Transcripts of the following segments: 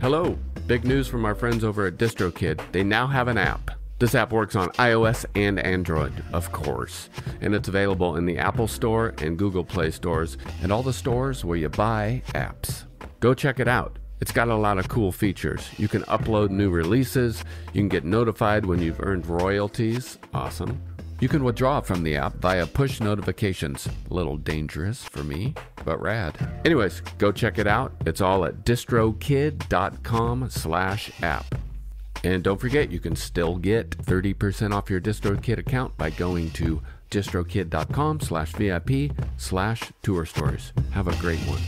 Hello! Big news from our friends over at DistroKid. They now have an app. This app works on iOS and Android, of course, and it's available in the Apple Store and Google Play stores and all the stores where you buy apps. Go check it out. It's got a lot of cool features. You can upload new releases, you can get notified when you've earned royalties, awesome. You can withdraw from the app via push notifications, a little dangerous for me, but rad. Anyways, go check it out. It's all at distrokid.com/app. And don't forget, you can still get 30% off your DistroKid account by going to distrokid.com/VIP/tour stories. Have a great one.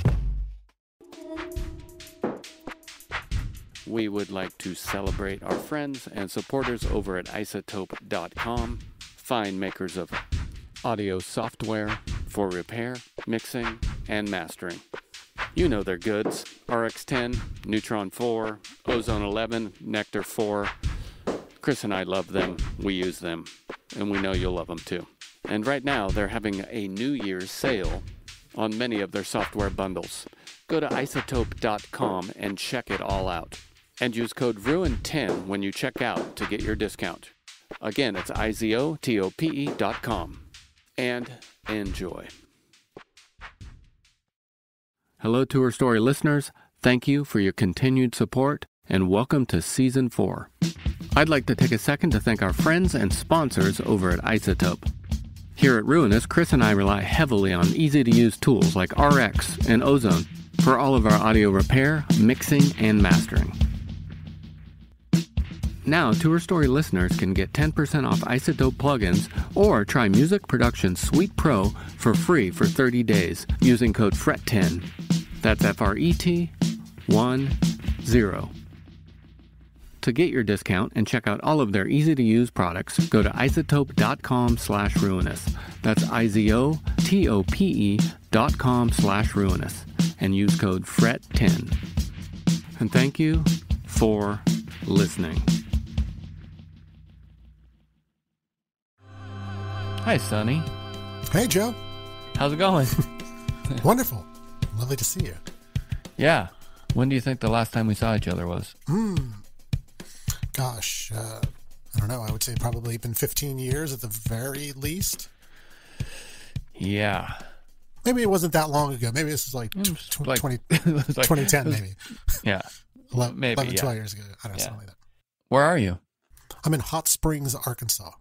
We would like to celebrate our friends and supporters over at isotope.com, fine makers of audio software for repair, mixing, and mastering. You know their goods: RX10, Neutron 4, Ozone 11, Nectar 4. Chris and I love them, we use them, and we know you'll love them too. And right now they're having a New Year's sale on many of their software bundles. Go to isotope.com and check it all out. And use code RUIN10 when you check out to get your discount. Again, it's izotope.com. And enjoy. Hello, Tour Story listeners. Thank you for your continued support, and welcome to Season 4. I'd like to take a second to thank our friends and sponsors over at Isotope. Here at Ruinous, Chris and I rely heavily on easy-to-use tools like RX and Ozone for all of our audio repair, mixing, and mastering. Now, Tour Story listeners can get 10% off Isotope plugins or try Music Production Suite Pro for free for 30 days using code FRET10. That's FRET10. To get your discount and check out all of their easy-to-use products, go to isotope.com/ruinous. That's izotope.com/ruinous and use code FRET10. And thank you for listening. Hi, Sonny. Hey, Joe. How's it going? Wonderful. Lovely to see you. Yeah. When do you think the last time we saw each other was? Gosh, I don't know. I would say probably been 15 years at the very least. Yeah. Maybe it wasn't that long ago. Maybe this is like 2010, maybe. Yeah. 11, maybe, 12 years ago. I don't know, something like that. Where are you? I'm in Hot Springs, Arkansas.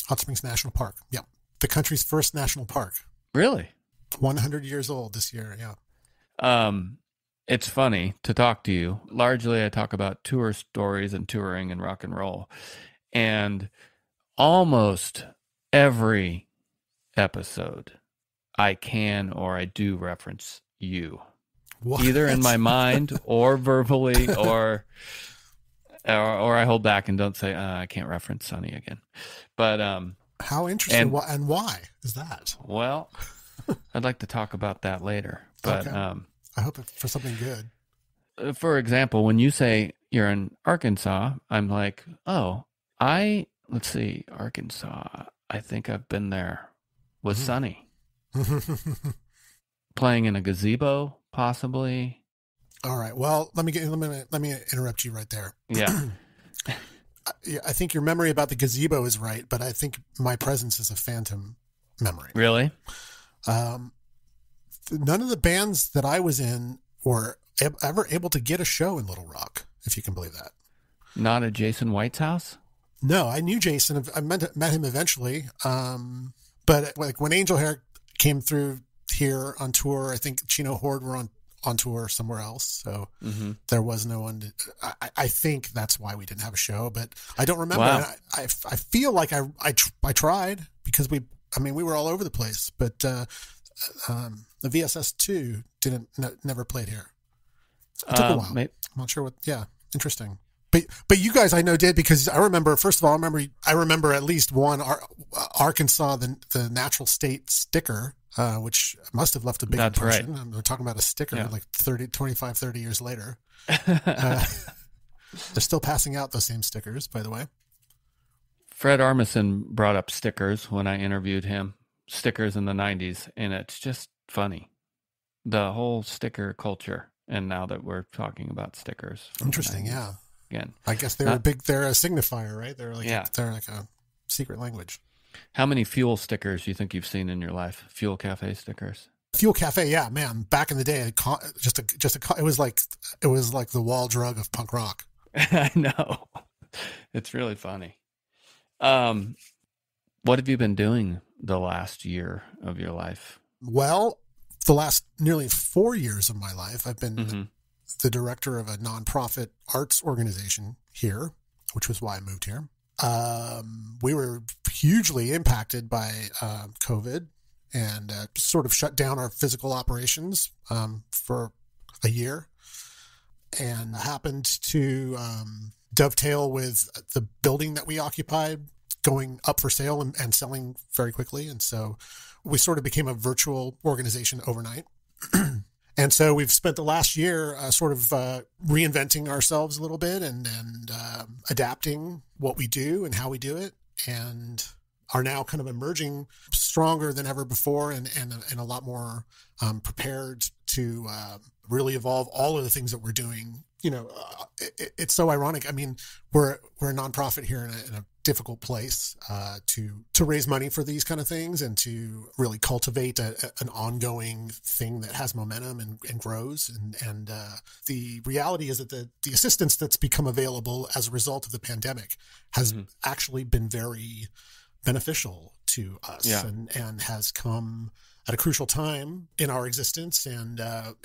Hot Springs National Park. Yep. The country's first national park. Really? 100 years old this year, yeah. It's funny to talk to you. Largely, I talk about tour stories and touring and rock and roll. And almost every episode, I can or I do reference you. What? Either in my mind or verbally or I hold back and don't say, I can't reference Sonny again. But how interesting and why is that? Well, I'd like to talk about that later. But okay. I hope it's for something good. For example, when you say you're in Arkansas, I'm like, let's see, Arkansas. I think I've been there with Sonny. Playing in a gazebo, possibly. All right. Well, let me interrupt you right there. Yeah. I think your memory about the gazebo is right, but I think my presence is a phantom memory. Really? None of the bands that I was in were ever able to get a show in Little Rock, if you can believe that. Not at Jason White's house? No, I knew Jason. I met him eventually. But like when Angel Hair came through here on tour, I think Chino Horde were on tour somewhere else. So there was no one. I think that's why we didn't have a show, but I don't remember. Wow. I feel like I tried because we were all over the place, but the VSS2 never played here. It took a while. I'm not sure what. Yeah, interesting. But you guys I know did, because I remember. First of all, I remember at least one Arkansas the Natural State sticker, which must have left a big impression. Right. We're talking about a sticker like 25, 30 years later. They're still passing out those same stickers, by the way. Fred Armisen brought up stickers when I interviewed him. Stickers in the 90s, and it's just funny. The whole sticker culture. And now that we're talking about stickers. Interesting, yeah. Again. I guess they're they're a signifier, right? They're like a secret language. How many fuel stickers do you think you've seen in your life? Fuel Cafe stickers? Fuel Cafe, yeah, man. Back in the day, it was like the wall drug of punk rock. I know. It's really funny. What have you been doing the last year of your life? Well, the last nearly 4 years of my life, I've been the director of a nonprofit arts organization here, which was why I moved here. We were hugely impacted by COVID and sort of shut down our physical operations for a year, and happened to dovetail with the building that we occupied going up for sale and selling very quickly. And so we sort of became a virtual organization overnight. And so we've spent the last year sort of reinventing ourselves a little bit and adapting what we do and how we do it, and are now kind of emerging stronger than ever before and a lot more prepared to really evolve all of the things that we're doing. You know, it's so ironic. I mean, we're a nonprofit here in a difficult place to raise money for these kind of things and to really cultivate an ongoing thing that has momentum and grows. And the reality is that the assistance that's become available as a result of the pandemic has actually been very beneficial to us and has come at a crucial time in our existence and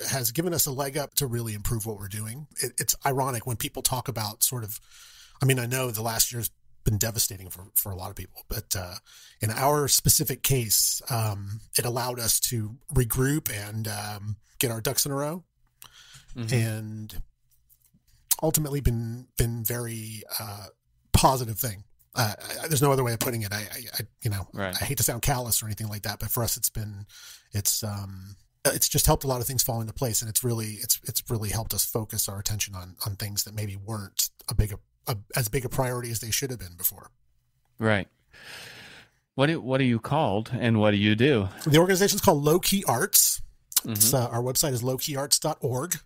has given us a leg up to really improve what we're doing. It's ironic when people talk about sort of, I mean, I know the last year's been devastating for a lot of people, but in our specific case, it allowed us to regroup and get our ducks in a row, and ultimately been very positive thing. There's no other way of putting it. I hate to sound callous or anything like that, but for us, it's just helped a lot of things fall into place, and it's really helped us focus our attention on things that maybe weren't as big a priority as they should have been before. Right. What are you called, and what do you do? The organization's called Low Key Arts. It's, our website is lowkeyarts.org.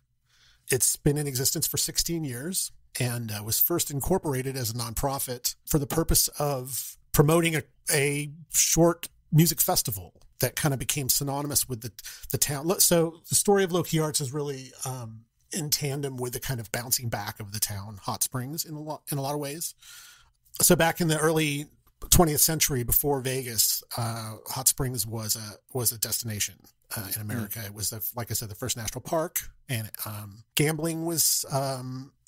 It's been in existence for 16 years and was first incorporated as a nonprofit for the purpose of promoting a short music festival that kind of became synonymous with the town. So the story of Low Key Arts is really in tandem with the kind of bouncing back of the town, Hot Springs, in a lot of ways. So back in the early 20th century, before Vegas, Hot Springs was a destination in America. It was, like I said, the first national park, and gambling was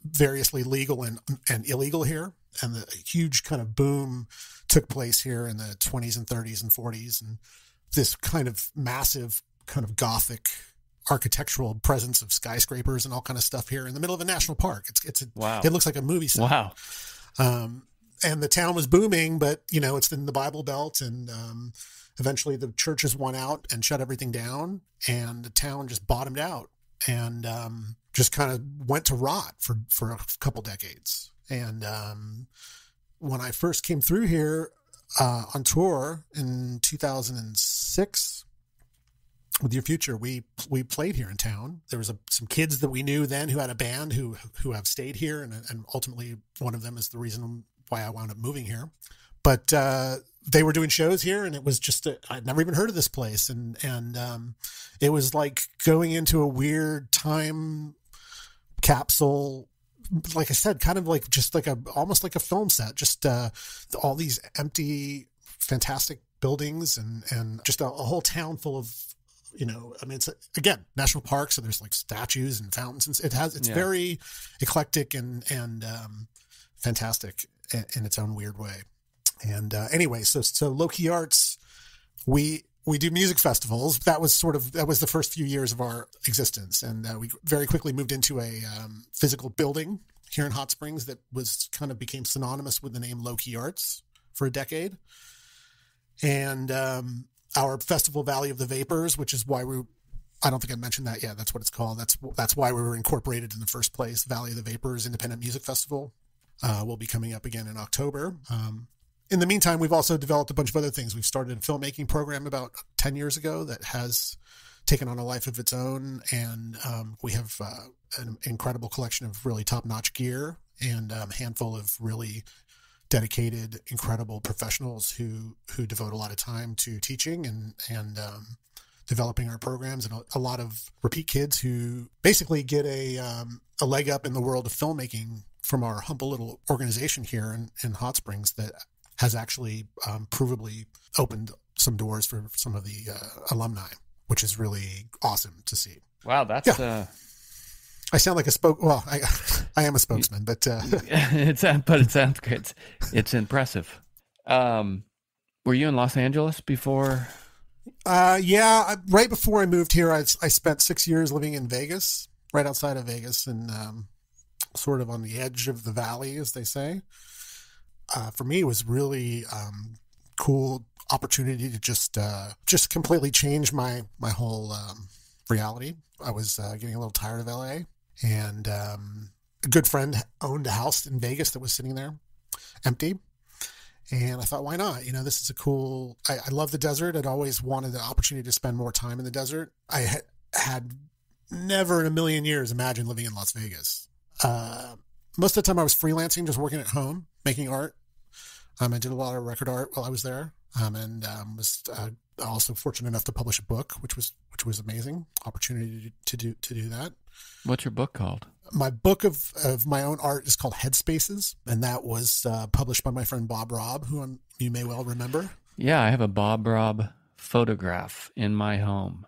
variously legal and illegal here. And the huge kind of boom took place here in the 20s and 30s and 40s, and this kind of massive kind of Gothic architectural presence of skyscrapers and all kind of stuff here in the middle of a national park. Wow. It looks like a movie set. Wow. And the town was booming, but it's in the Bible Belt, and eventually the churches won out and shut everything down, and the town just bottomed out and just kind of went to rot for a couple decades. And when I first came through here on tour in 2006 with Your Future, we played here in town. There was some kids that we knew then who had a band who have stayed here, and ultimately one of them is the reason why I wound up moving here. But they were doing shows here, and it was just I'd never even heard of this place, and it was like going into a weird time capsule. Like I said, kind of like just like almost like a film set. Just all these empty, fantastic buildings, and just a whole town full of. I mean, it's again national park, so there's like statues and fountains. It's very eclectic and fantastic in its own weird way. And anyway, so Low Key Arts, we do music festivals. That was the first few years of our existence, and we very quickly moved into a physical building here in Hot Springs that was kind of became synonymous with the name Low Key Arts for a decade. And our festival, Valley of the Vapors, which is why I don't think I mentioned that yet. That's what it's called. That's why we were incorporated in the first place. Valley of the Vapors Independent Music Festival will be coming up again in October. In the meantime, we've also developed a bunch of other things. We've started a filmmaking program about 10 years ago that has taken on a life of its own, and we have an incredible collection of really top-notch gear and a handful of really dedicated, incredible professionals who devote a lot of time to teaching and developing our programs, and a lot of repeat kids who basically get a leg up in the world of filmmaking from our humble little organization here in Hot Springs that has actually provably opened some doors for some of the alumni, which is really awesome to see. Wow, that's... Yeah. I sound like I am a spokesman, but it sounds good. It's impressive. Were you in Los Angeles before? Yeah, right before I moved here, I spent 6 years living in Vegas, right outside of Vegas, and sort of on the edge of the valley, as they say. For me, it was really cool opportunity to just completely change my whole reality. I was getting a little tired of LA, and a good friend owned a house in Vegas that was sitting there empty. And I thought, why not? This is a cool, I love the desert. I'd always wanted the opportunity to spend more time in the desert. I had never in a million years imagined living in Las Vegas. Most of the time I was freelancing, just working at home, making art. I did a lot of record art while I was there. And was also fortunate enough to publish a book, which was amazing opportunity to do that. What's your book called? My book of my own art is called Headspaces, and that was published by my friend Bob Robb, who you may well remember. Yeah, I have a Bob Robb photograph in my home.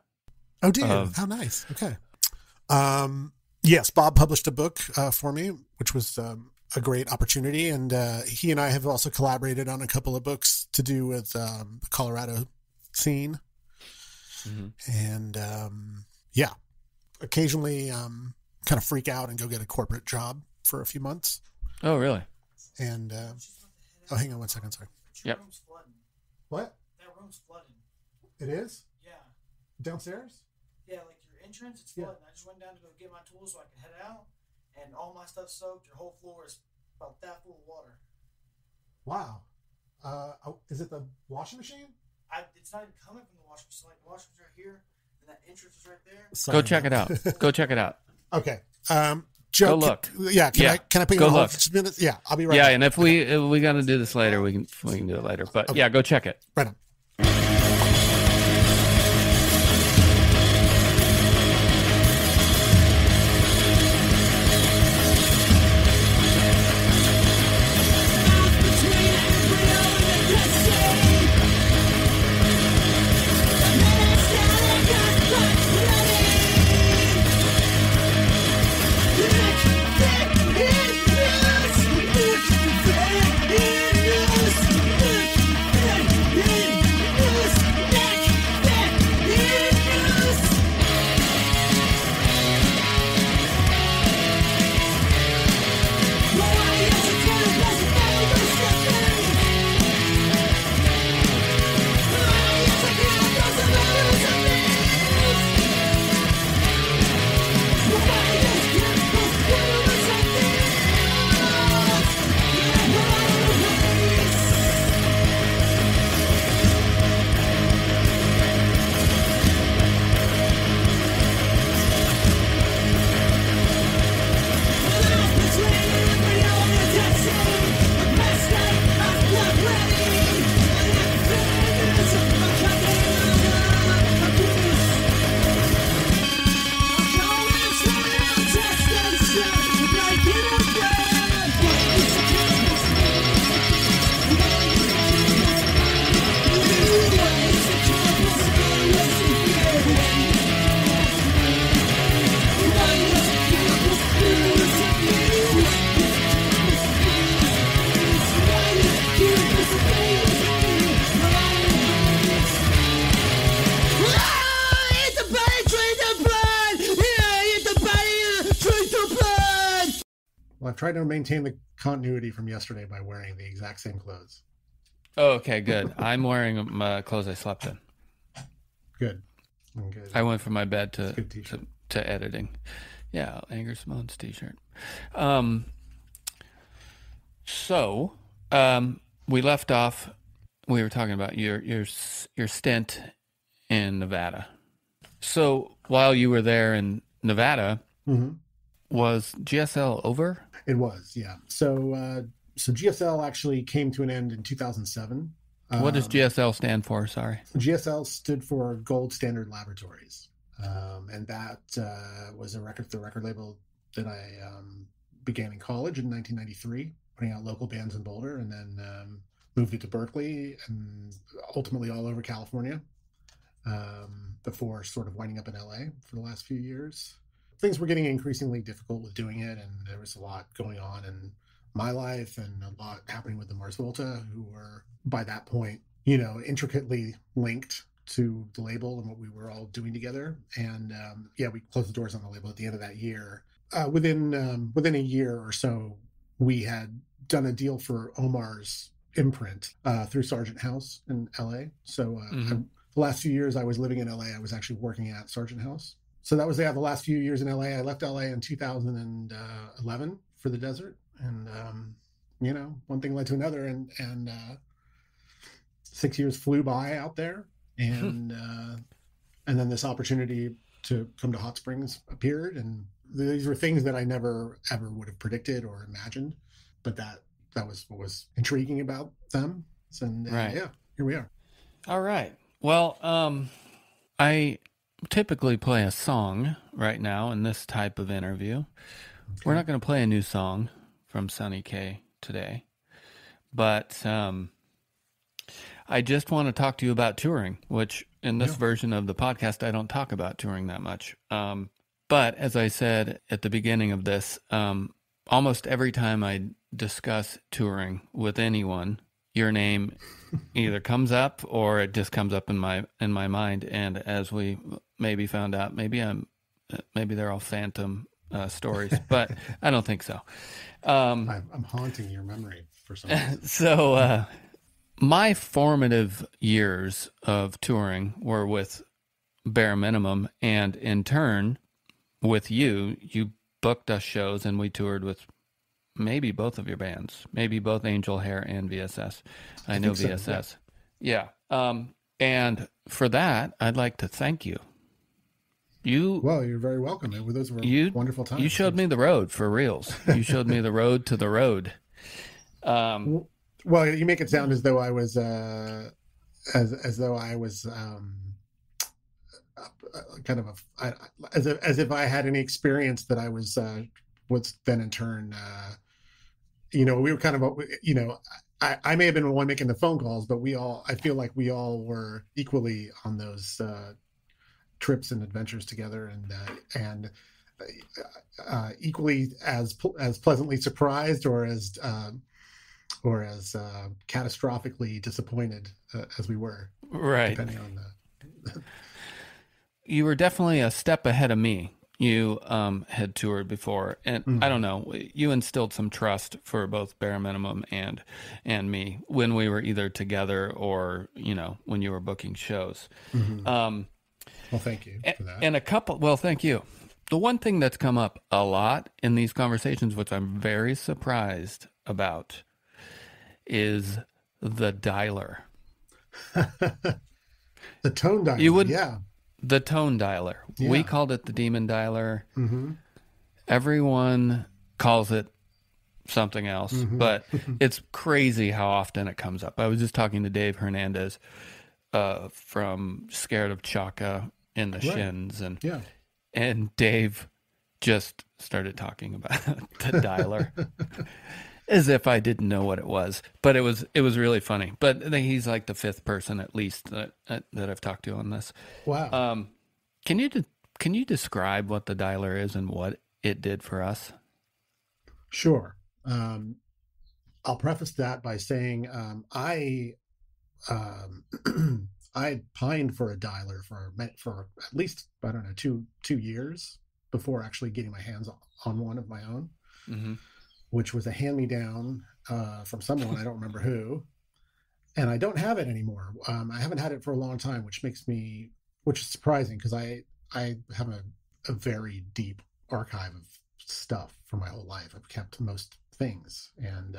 Oh, do you? How nice. Okay. Yes, Bob published a book for me, which was a great opportunity, and he and I have also collaborated on a couple of books to do with the Colorado scene. Mm-hmm. And occasionally kind of freak out and go get a corporate job for a few months. Oh, really? And hang on one second, sorry. Yep. What? That room's flooding. It is? Yeah. Downstairs? Yeah, like your entrance, it's flooding. I just went down to go get my tools so I could head out, and all my stuff's soaked. Your whole floor is about that full of water. Wow. Is it the washing machine? It's not even coming from the washing machine. Like, the washing machine's right here, and that entrance is right there. Go check it out. Go check it out. Okay. Joe, go look. Can I put you on hold for just minutes? Yeah, I'll be right back. Yeah, and if we got to do this later, we can do it later. But okay. Yeah, go check it. Right on. I've tried to maintain the continuity from yesterday by wearing the exact same clothes. Oh, okay, good. I'm wearing my clothes I slept in. Good. I'm good. I went from my bed to editing. Yeah, Anger Simone's t-shirt. So we left off. We were talking about your stint in Nevada. So while you were there in Nevada, Mm-hmm. was GSL over? It was, yeah. So GSL actually came to an end in 2007. What does GSL stand for? Sorry. GSL stood for Gold Standard Laboratories, and that was the record label that I began in college in 1993, putting out local bands in Boulder, and then moved it to Berkeley and ultimately all over California, before sort of winding up in LA for the last few years. Things were getting increasingly difficult with doing it, and there was a lot going on in my life and a lot happening with the Mars Volta, who were by that point, intricately linked to the label and what we were all doing together. And we closed the doors on the label at the end of that year. Within a year or so, we had done a deal for Omar's imprint through Sargent House in LA. So the last few years I was living in LA, I was actually working at Sargent House. So that was the last few years in LA. I left LA in 2011 for the desert. And, one thing led to another. And 6 years flew by out there. And then this opportunity to come to Hot Springs appeared. And these were things that I never, ever would have predicted or imagined. But that was what was intriguing about them. And right. Here we are. All right. Well, I typically play a song right now in this type of interview. Okay. We're not going to play a new song from Sonny Kay today, but I just want to talk to you about touring, which in this version of the podcast, I don't talk about touring that much. But as I said at the beginning of this, almost every time I discuss touring with anyone, your name either comes up or it just comes up in my mind. And as we maybe found out, maybe they're all phantom stories, but I don't think so. I'm haunting your memory for some reason. So my formative years of touring were with Bare Minimum, and in turn with you booked us shows and we toured with maybe both of your bands, maybe both Angel Hair and VSS. I know VSS. So, yeah. And for that, I'd like to thank you. Well, you're very welcome. Those were wonderful times. You showed me the road for reals. You showed me the road to the road. Well, you make it sound as though I was, as though I was kind of as if I had any experience that I was then in turn, we were kind of, I may have been the one making the phone calls, but I feel like we all were equally on those trips and adventures together, and equally as pleasantly surprised or as catastrophically disappointed as we were, right? Depending on the. You were definitely a step ahead of me. You had toured before, and I don't know, you instilled some trust for both Bare Minimum and me when we were either together or when you were booking shows. Well, thank you for that. And thank you. The one thing that's come up a lot in these conversations, which I'm very surprised about, is the dialer. The tone dialer, The tone dialer. Yeah. We called it the demon dialer. Mm-hmm. Everyone calls it something else, but it's crazy how often it comes up. I was just talking to Dave Hernandez from Scared of Chaka in the Shins, and Dave just started talking about the dialer as if I didn't know what it was. But it was really funny. But he's like the fifth person at least that I've talked to on this. Wow. Can you describe what the dialer is and what it did for us? Sure. I'll preface that by saying I pined for a dialer for at least, I don't know, 2 years before actually getting my hands on one of my own, which was a hand-me-down from someone, I don't remember who, and I don't have it anymore. I haven't had it for a long time, which is surprising because I have a very deep archive of stuff from my whole life. I've kept most things. And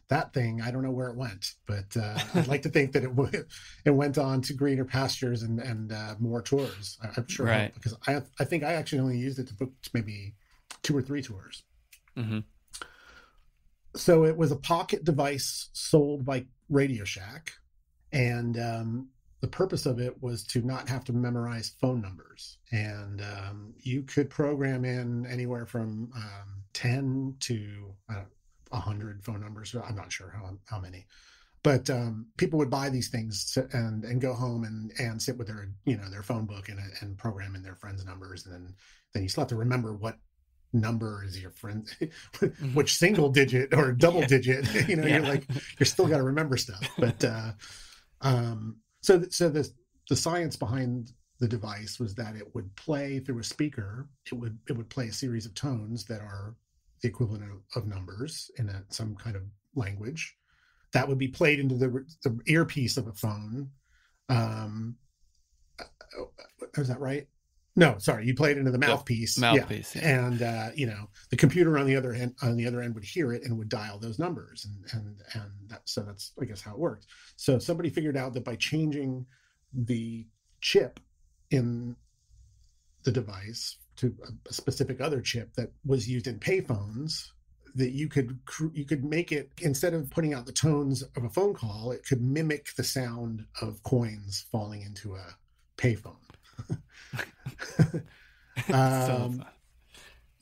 that thing, I don't know where it went, but I'd like to think that it went on to greener pastures and more tours. I'm sure, right. because I think I actually only used it to book maybe 2 or 3 tours. Mm-hmm. So it was a pocket device sold by Radio Shack, and the purpose of it was to not have to memorize phone numbers. And you could program in anywhere from 10 to 100 phone numbers. I'm not sure how many, but people would buy these things and go home and sit with their phone book and program in their friends' numbers, and then you still have to remember what number is your friend, which single digit or double digit. You're still got to remember stuff. But so the science behind the device was that it would play through a speaker. It would play a series of tones that are the equivalent of numbers in some kind of language that would be played into the earpiece of a phone. Is that right? No, sorry. You play it into the mouthpiece. Mouthpiece. Yeah. And the computer on the other end would hear it and would dial those numbers, and that's I guess how it worked. So somebody figured out that by changing the chip in the device to a specific other chip that was used in payphones, that you could make it, instead of putting out the tones of a phone call, it could mimic the sound of coins falling into a payphone.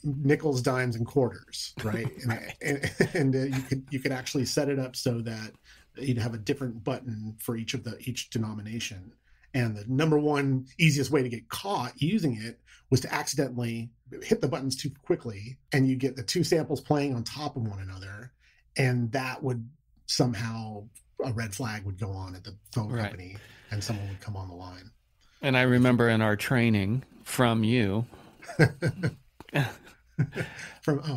Nickels, dimes, and quarters, right? and you could actually set it up so that you'd have a different button for each denomination. And the number one easiest way to get caught using it was to accidentally hit the buttons too quickly, and you get the 2 samples playing on top of one another, and that would somehow, a red flag would go on at the phone company, and someone would come on the line. And I remember in our training from you, oh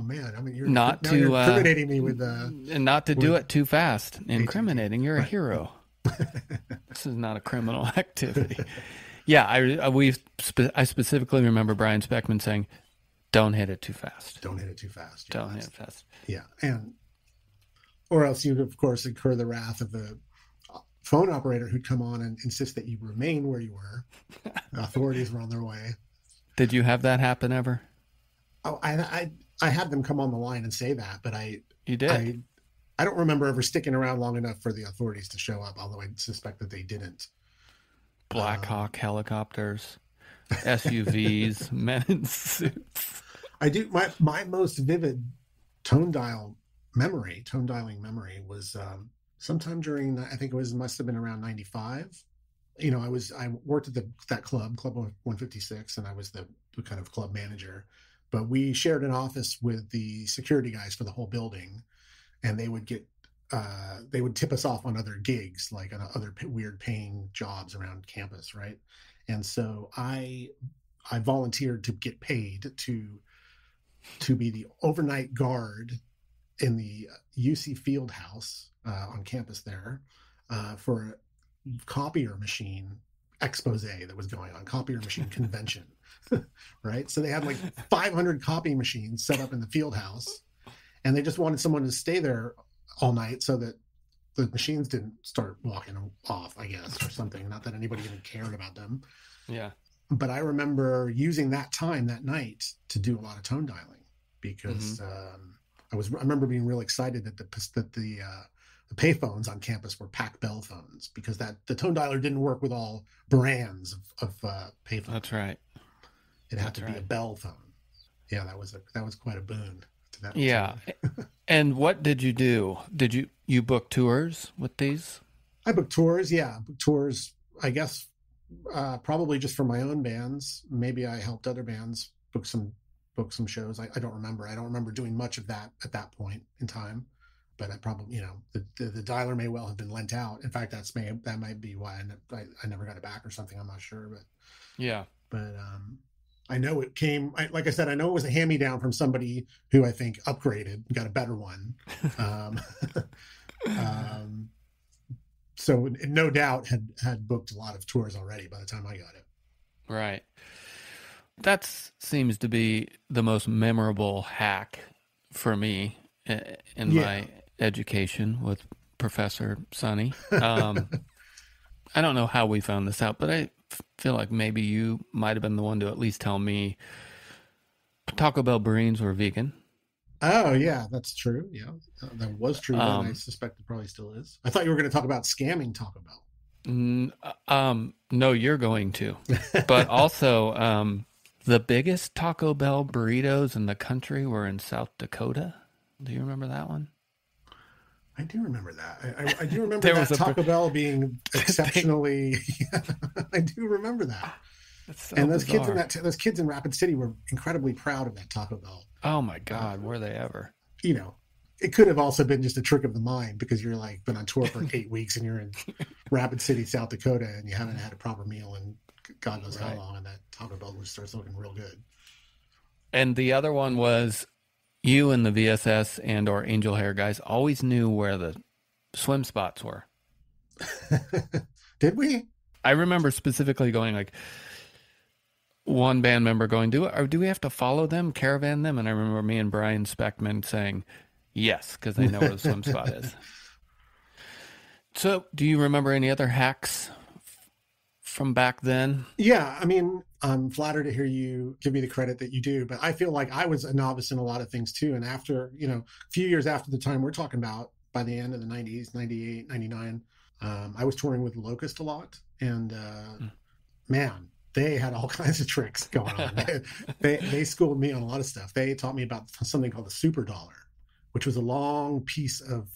man, I mean, you're incriminating me with and not to do it too fast. Incriminating, you're a hero. This is not a criminal activity. Yeah, I specifically remember Brian Speckman saying, "Don't hit it too fast. Don't hit it too fast. Don't hit it fast." Yeah, or else you'd of course incur the wrath of the phone operator who'd come on and insist that you remain where you were. The authorities were on their way. Did you have that happen ever? Oh, I had them come on the line and say that, but you did. I don't remember ever sticking around long enough for the authorities to show up, although I suspect that they didn't. Black Hawk helicopters, SUVs, men in suits. I do. My most vivid tone dialing memory was sometime during, I think must have been around 95. I worked at that Club 156, and I was the kind of club manager, but we shared an office with the security guys for the whole building. And they would tip us off on other gigs, like on other weird paying jobs around campus, right? And so I volunteered to get paid to be the overnight guard in the UC Field House on campus there for a copier machine expose that was going on, copier machine convention, right? So they had like 500 copy machines set up in the field house. And they just wanted someone to stay there all night so that the machines didn't start walking off, I guess, or something. Not that anybody even cared about them. Yeah. But I remember using that time that night to do a lot of tone dialing because I remember being real excited that the payphones on campus were Pac Bell phones, because the tone dialer didn't work with all brands of payphones. That's right. It had to be a Bell phone. Yeah, that was quite a boon. Yeah. And what did you do? Did you book tours with these? I booked tours. Yeah. Booked tours, I guess, probably just for my own bands. Maybe I helped other bands book some shows. I don't remember. I don't remember doing much of that at that point in time, but I probably, the dialer may well have been lent out. In fact, that might be why I never got it back or something. I'm not sure, but yeah. But, I know it came, like I said, I know it was a hand-me-down from somebody who I think upgraded, got a better one. So no doubt had booked a lot of tours already by the time I got it. Right. That seems to be the most memorable hack for me in my education with Professor Sonny. I don't know how we found this out, but I feel like maybe you might have been the one to at least tell me Taco Bell burritos were vegan. Oh, yeah, that's true. Yeah, that was true. And I suspect it probably still is. I thought you were going to talk about scamming Taco Bell. No, you're going to. But also, the biggest Taco Bell burritos in the country were in South Dakota. Do you remember that one? I do remember that. I do remember that Taco Bell being exceptionally. I do remember that. So and those kids in Rapid City were incredibly proud of that Taco Bell. Oh my God, were they ever? You know, it could have also been just a trick of the mind because you're like been on tour for 8 weeks and you're in Rapid City, South Dakota, and you haven't had a proper meal in God knows how long, and that Taco Bell just starts looking real good. And the other one was you and the VSS and or Angel Hair guys always knew where the swim spots were. Did we? I remember specifically going like one band member going, do we have to follow them, caravan them? And I remember me and Brian Speckman saying yes, because they know where the swim spot is. So do you remember any other hacks from back then? Yeah, I mean, I'm flattered to hear you give me the credit that you do, but I feel like I was a novice in a lot of things too. And after, a few years after the time we're talking about, by the end of the 90s, 98, 99, I was touring with Locust a lot. And man, they had all kinds of tricks going on. They schooled me on a lot of stuff. They taught me about something called the super dollar, which was a long piece of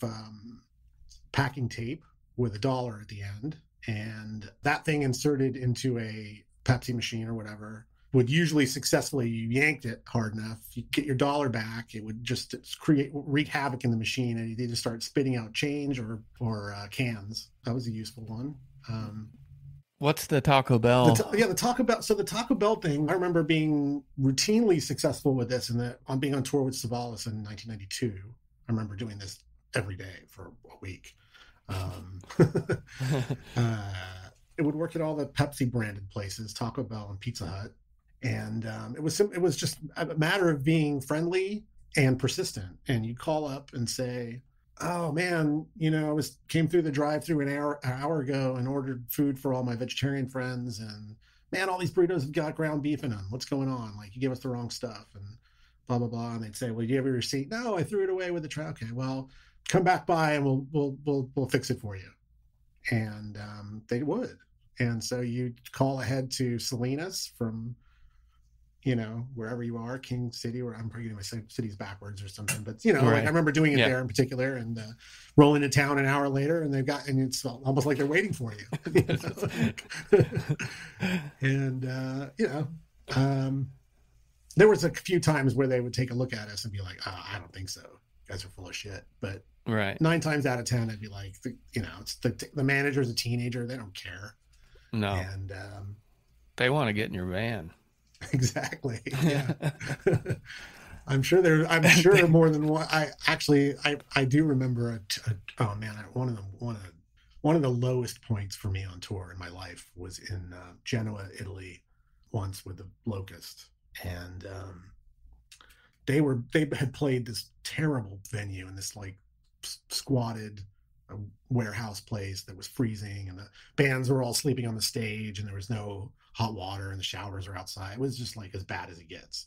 packing tape with a dollar at the end. And that thing inserted into a Pepsi machine or whatever would usually successfully, you yanked it hard enough, you get your dollar back, it would just wreak havoc in the machine, and they just start spitting out change or cans. That was a useful one. What's the Taco Bell? The Taco Bell. So the Taco Bell thing, I remember being routinely successful with this, and on being on tour with Savalas in 1992. I remember doing this every day for a week. It would work at all the Pepsi branded places, Taco Bell and Pizza Hut, and it was just a matter of being friendly and persistent. And you call up and say, "Oh man, I came through the drive-through an hour ago and ordered food for all my vegetarian friends, and man, all these burritos have got ground beef in them. What's going on? Like, you gave us the wrong stuff," and blah blah blah. And they'd say, "Well, do you have your receipt?" "No, I threw it away with the trash." "Okay, well, come back by and we'll fix it for you." And they would. And so you call ahead to Salinas from, wherever you are, King City, or I'm probably getting my cities backwards or something. But, right. Like I remember doing it there in particular, and roll into town an hour later, and it's almost like they're waiting for you. And, there was a few times where they would take a look at us and be like, "Oh, I don't think so. You guys are full of shit." But 9 times out of 10, I'd be like, it's the manager's a teenager. They don't care. No. And they want to get in your van. Exactly. Yeah. I'm sure more than one. I do remember one of the lowest points for me on tour in my life was in Genoa, Italy, once with the Locust. And they had played this terrible venue in this like squatted warehouse place that was freezing, and the bands were all sleeping on the stage, and there was no hot water, and the showers were outside. It was just like as bad as it gets.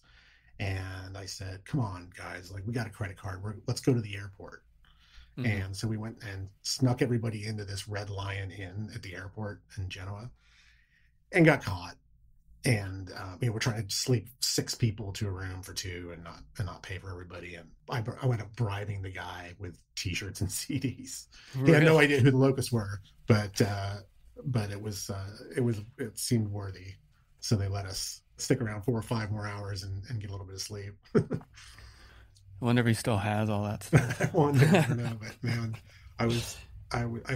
And I said, "Come on, guys, like, we got a credit card. Let's go to the airport." Mm-hmm. And so we went and snuck everybody into this Red Lion Inn at the airport in Genoa and got caught. And we're trying to sleep 6 people to a room for 2 and not pay for everybody. And I went up bribing the guy with T-shirts and CDs. Really? He had no idea who the Locusts were, but it seemed worthy. So they let us stick around 4 or 5 more hours and get a little bit of sleep. I wonder if he still has all that stuff. I wonder, no, but man, I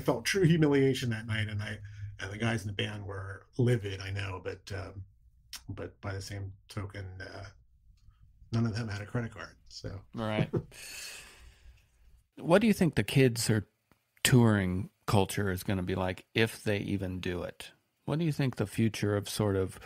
felt true humiliation that night, and the guys in the band were livid, I know, but by the same token, none of them had a credit card. So right. What do you think the kids or touring culture is going to be like if they even do it? What do you think the future of sort of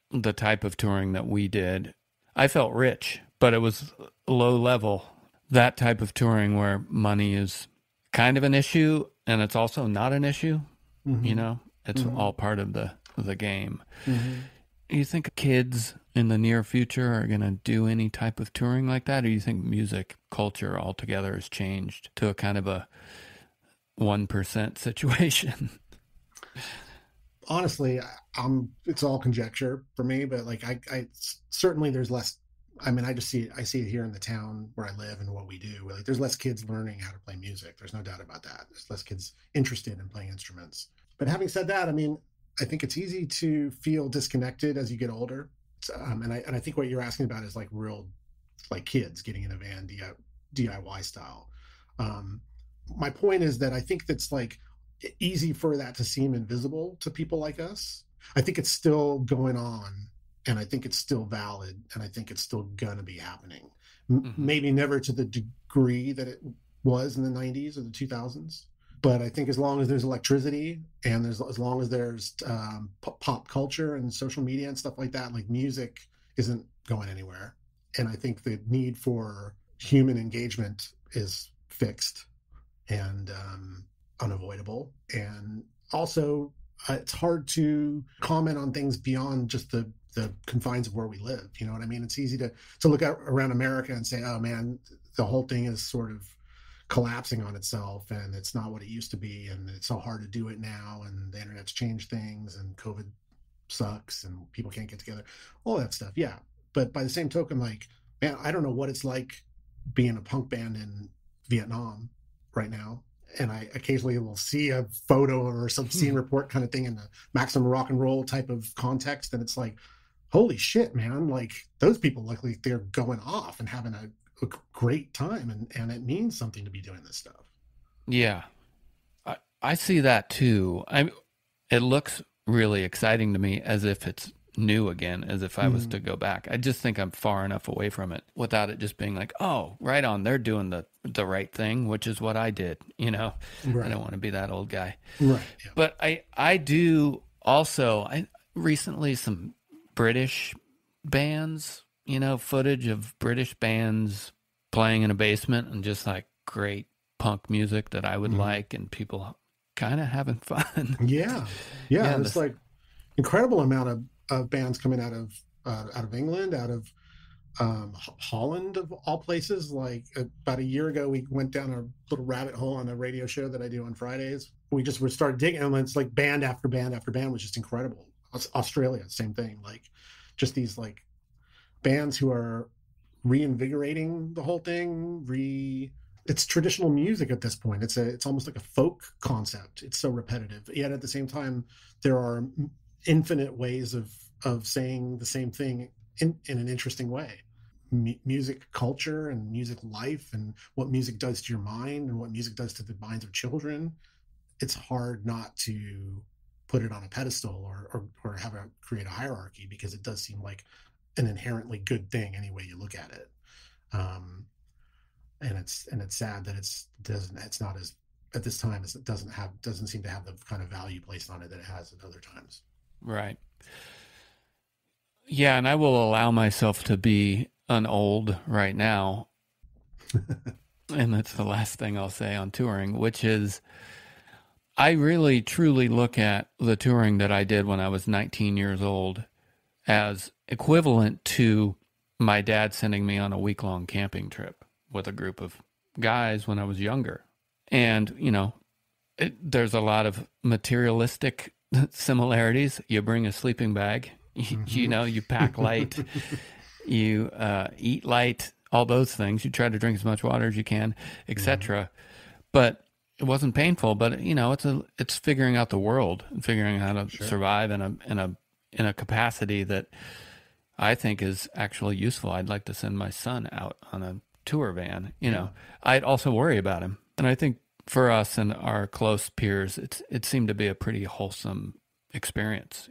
the type of touring that we did? I felt rich, but it was low level. that type of touring where money is kind of an issue and it's also not an issue. Mm-hmm. It's all part of the game. Mm-hmm. You think kids in the near future are going to do any type of touring like that? Or do you think music culture altogether has changed to a kind of a 1% situation? Honestly, it's all conjecture for me, but like I certainly there's less. I mean, I see it here in the town where I live and what we do. Like, there's less kids learning how to play music. There's no doubt about that. There's less kids interested in playing instruments. But having said that, I mean, I think it's easy to feel disconnected as you get older. And I think what you're asking about is like real, like kids getting in a van DIY style. My point is that I think that's like easy for that to seem invisible to people like us. I think it's still going on, and I think it's still valid, and I think it's still gonna be happening. Maybe never to the degree that it was in the 90s or the 2000s. But I think as long as there's electricity and as long as there's pop culture and social media and stuff like that, like music isn't going anywhere. And I think the need for human engagement is fixed and unavoidable. And also, it's hard to comment on things beyond just the confines of where we live. You know what I mean? It's easy to look out around America and say, oh man, the whole thing is sort of collapsing on itself and it's not what it used to be, and it's so hard to do it now, and the internet's changed things, and COVID sucks and people can't get together, all that stuff. Yeah, but by the same token, like, man, I don't know what it's like being a punk band in Vietnam right now, and I occasionally will see a photo or some scene report kind of thing in the maximum rock and roll type of context, and it's like, holy shit, man, like those people look like they're going off and having a great time, and it means something to be doing this stuff. Yeah, I see that too. It looks really exciting to me, as if it's new again, as if I was to go back. I just think I'm far enough away from it without it just being like, oh, right on, they're doing the right thing, which is what I did. Right. I don't want to be that old guy. Right. Yeah. But I do also, recently some British bands, footage of British bands playing in a basement and just like great punk music that I would like, and people kind of having fun. Yeah. It's like incredible amount of bands coming out of England, out of Holland, of all places. Like about a year ago, we went down a little rabbit hole on a radio show that I do on Fridays. We started digging, and it's like band after band after band was just incredible. Australia, same thing. Like just these like bands who are reinvigorating the whole thing. It's traditional music at this point. It's almost like a folk concept. It's so repetitive, yet at the same time there are infinite ways of saying the same thing in an interesting way. Music culture and music life, and what music does to your mind and what music does to the minds of children. It's hard not to put it on a pedestal or create a hierarchy, because it does seem like an inherently good thing any way you look at it. And it's sad that it's not as, at this time, it doesn't seem to have the kind of value placed on it that it has at other times. Right. Yeah, and I will allow myself to be an old right now. And that's the last thing I'll say on touring, which is I really truly look at the touring that I did when I was 19 years old as equivalent to my dad sending me on a week-long camping trip with a group of guys when I was younger. And, there's a lot of materialistic similarities. You bring a sleeping bag, you pack light, you eat light, all those things. You try to drink as much water as you can, etc. But it wasn't painful, but it's figuring out the world and figuring out how to survive in a capacity that I think is actually useful. I'd like to send my son out on a tour van. I'd also worry about him. And I think for us and our close peers, it seemed to be a pretty wholesome experience.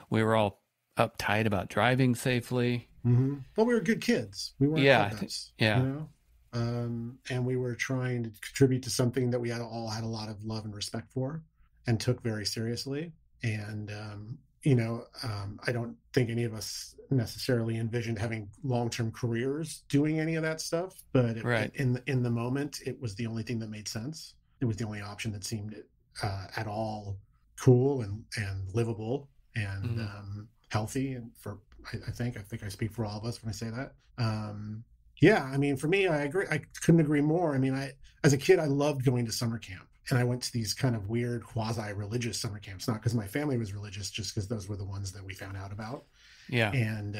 We were all uptight about driving safely. Well, we were good kids. We weren't adults, and we were trying to contribute to something that we all had a lot of love and respect for and took very seriously. And I don't think any of us necessarily envisioned having long-term careers doing any of that stuff, but in the moment, it was the only thing that made sense. It was the only option that seemed at all cool and livable and healthy. And I think I speak for all of us when I say that. Yeah, I mean, for me, I agree. I couldn't agree more. I mean, as a kid, I loved going to summer camp. And I went to these kind of weird quasi-religious summer camps, not because my family was religious, just because those were the ones that we found out about. Yeah. And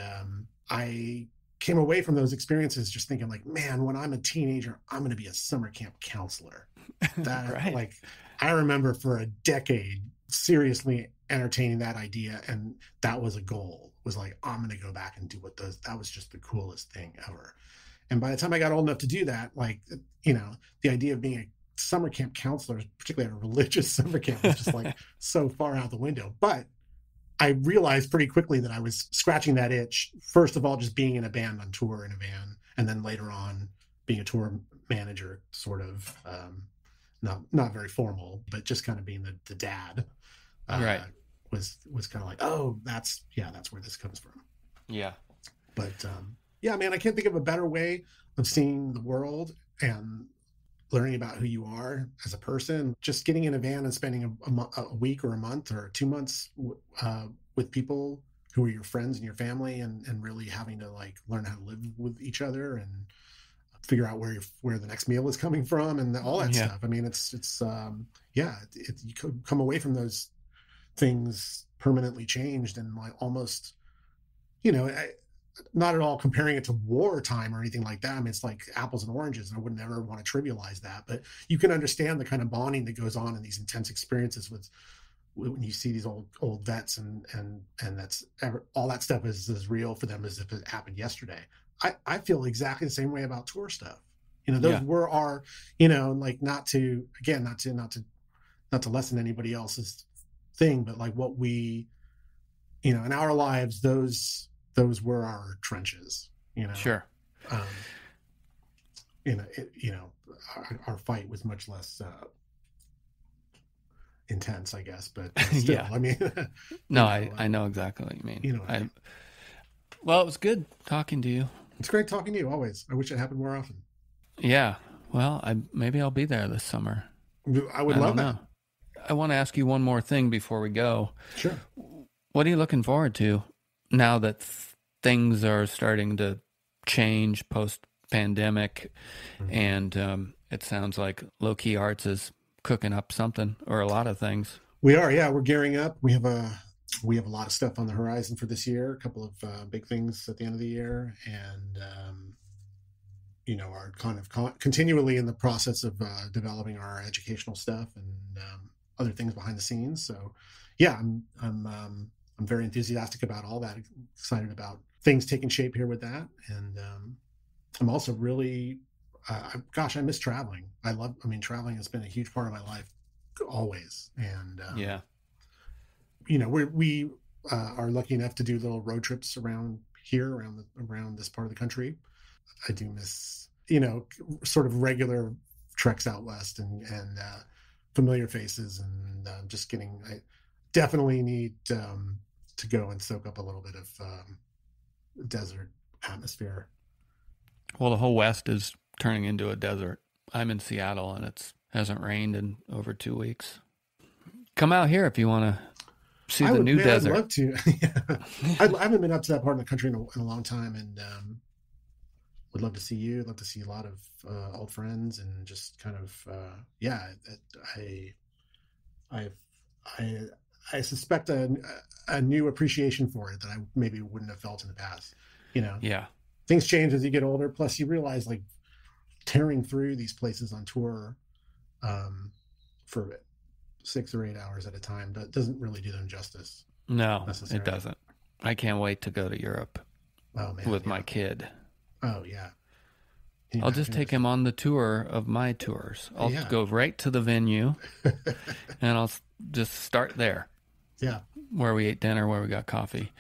I came away from those experiences just thinking like, man, when I'm a teenager, I'm going to be a summer camp counselor. That right. Like, I remember for a decade seriously entertaining that idea. And that was a goal, was like, I'm going to go back and do that was just the coolest thing ever. And by the time I got old enough to do that, like, the idea of being a summer camp counselor, particularly at a religious summer camp, was just like so far out the window. But I realized pretty quickly that I was scratching that itch. First of all, just being in a band on tour in a van, and then later on being a tour manager, sort of, not very formal, but just kind of being the dad. Right. Was kind of like, oh, that's where this comes from. Yeah. But yeah, man, I can't think of a better way of seeing the world and learning about who you are as a person. Just getting in a van and spending a week or a month or 2 months with people who are your friends and your family, and really having to like learn how to live with each other and figure out where the next meal is coming from and all that stuff. I mean, it's you could come away from those things permanently changed and like almost, not at all comparing it to wartime or anything like that. I mean, it's like apples and oranges, and I would never want to trivialize that, but you can understand the kind of bonding that goes on in these intense experiences when you see these old vets and that's all that stuff is as real for them as if it happened yesterday. I feel exactly the same way about tour stuff. Those were our, like not to lessen anybody else's thing, but like what we, in our lives, those were our trenches, Sure. Our fight was much less intense, I guess, but still, yeah. I mean, no, I know exactly what you mean. Well, it was good talking to you. It's great talking to you always. I wish it happened more often. Yeah. Well, maybe I'll be there this summer. I would love that. I want to ask you one more thing before we go. Sure. What are you looking forward to now that things are starting to change post-pandemic, and it sounds like Low Key Arts is cooking up something or a lot of things? We are, yeah. We're gearing up. We have a lot of stuff on the horizon for this year. A couple of big things at the end of the year, and are kind of continually in the process of developing our educational stuff and other things behind the scenes. So, yeah, I'm very enthusiastic about all that. Excited about things taking shape here with that, and I'm also really, I miss traveling. Traveling has been a huge part of my life always, and we are lucky enough to do little road trips around this part of the country. I do miss, sort of regular treks out west and familiar faces, and I definitely need to go and soak up a little bit of desert atmosphere. Well, the whole West is turning into a desert. I'm in Seattle, and it hasn't rained in over 2 weeks. Come out here if you want to see the new desert. I'd love to. I haven't been up to that part of the country in a long time, and would love to see you. Love to see a lot of old friends, and just kind of I suspect a new appreciation for it that I maybe wouldn't have felt in the past. Yeah. Things change as you get older. Plus, you realize like tearing through these places on tour for 6 or 8 hours at a time doesn't really do them justice. No, it doesn't. I can't wait to go to Europe with my kid. Oh, yeah. I'll just take him on the tour of my tours. I'll go right to the venue and I'll just start there. Yeah. Where we ate dinner, where we got coffee.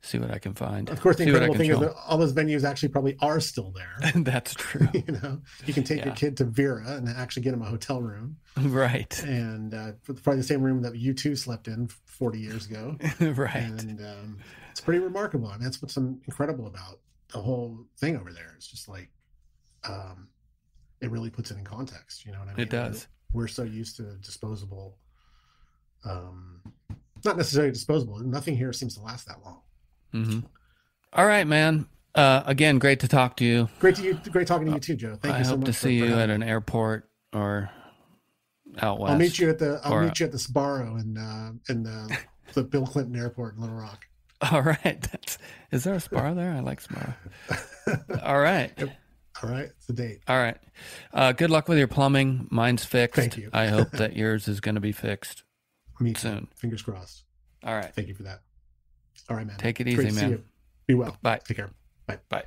see what I can find. Of course, the incredible thing is that all those venues actually probably are still there. That's true. You can take your kid to Vera and actually get him a hotel room. Right. And probably the same room that U2 slept in 40 years ago. Right. And it's pretty remarkable. I mean, that's what's incredible about the whole thing over there. It's just like, it really puts it in context. You know what I mean? It does. We're so used to disposable, not necessarily disposable. Nothing here seems to last that long. Mm-hmm. All right, man. Again, great to talk to you. Great talking to you too, Joe. Thank you so much. I hope to see you at an airport or out west. I'll meet you at the Sbarro in the Bill Clinton Airport in Little Rock. All right. Is there a Sbarro there? I like Sbarro. All right. All right. It's the date. All right. Good luck with your plumbing. Mine's fixed. Thank you. I hope that yours is going to be fixed Me too. soon. Fingers crossed. All right. Thank you for that. All right, man. Take it easy, man. Be well. Bye. Take care. Bye. Bye.